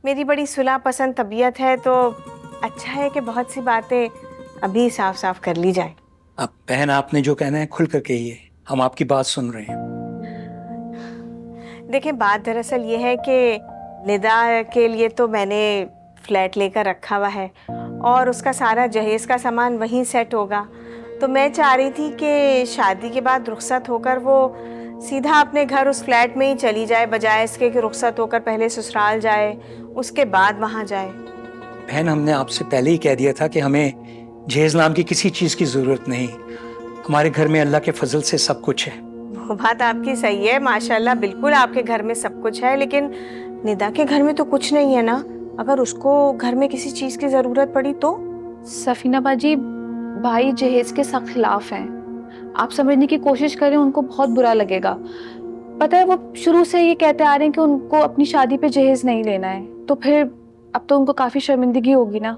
मेरी बड़ी सुलह पसंद तबीयत है तो अच्छा है कि बहुत सी बातें अभी साफ साफ कर ली जाए। अब बहन, आपने जो कहना है खुल कर कहिए, हम आपकी बात सुन रहे हैं। देखिए, बात दरअसल ये है कि निदा के लिए तो मैंने फ्लैट लेकर रखा हुआ है और उसका सारा जहेज का सामान वहीं सेट होगा। तो मैं चाह रही थी कि शादी के बाद रुखसत होकर वो सीधा अपने घर उस फ्लैट में ही चली जाए, बजाय इसके कि रुखसत होकर पहले ससुराल जाए उसके बाद वहाँ जाए। बहन, हमने आपसे पहले ही कह दिया था कि हमें जहेज नाम की किसी चीज की जरूरत नहीं। हमारे घर में अल्लाह के फजल से सब कुछ है। वो बात आपकी सही है, माशाल्लाह, बिल्कुल आपके घर में सब कुछ है, लेकिन निदा के घर में तो कुछ नहीं है ना। अगर उसको घर में किसी चीज की जरूरत पड़ी तो? सफीना बाजी, भाई जहेज के सख्त खिलाफ हैं। आप समझने की कोशिश करें, उनको बहुत बुरा लगेगा। पता है, वो शुरू से ये कहते आ रहे हैं कि उनको अपनी शादी पे जहेज नहीं लेना है, तो फिर अब तो उनको काफी शर्मिंदगी होगी ना।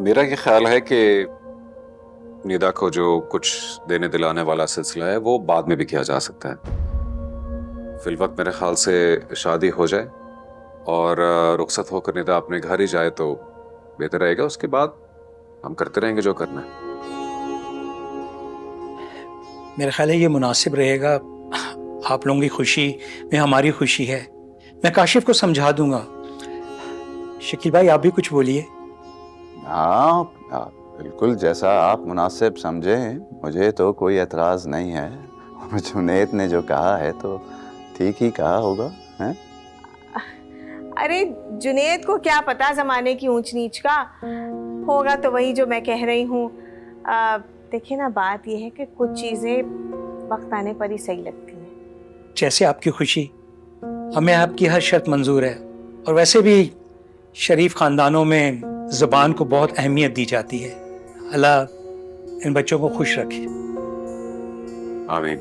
मेरा ये ख्याल है कि निदा को जो कुछ देने दिलाने वाला सिलसिला है वो बाद में भी किया जा सकता है। फिलवक्त मेरे ख्याल से शादी हो जाए और रुखसत होकर निदा अपने घर ही जाए तो बेहतर रहेगा। उसके बाद हम करते रहेंगे जो करना है। मेरा ख्याल है ये मुनासिब रहेगा। आप लोगों की खुशी में हमारी खुशी है। मैं काशिफ को समझा दूंगा। शकील भाई, आप भी कुछ बोलिए। हाँ, बिल्कुल जैसा आप मुनासिब समझें, मुझे तो कोई एतराज़ नहीं है। जुनैद ने जो कहा है तो ठीक ही कहा होगा, हैं? अरे जुनैद को क्या पता जमाने की ऊंच नीच का, होगा तो वही जो मैं कह रही हूँ। देखिए ना, बात यह है कि कुछ चीजें वक्त आने पर ही सही लगती हैं। जैसे आपकी खुशी, हमें आपकी हर शर्त मंजूर है। और वैसे भी शरीफ खानदानों में ज़बान को बहुत अहमियत दी जाती है। अल्लाह इन बच्चों को खुश रखे। आमीन।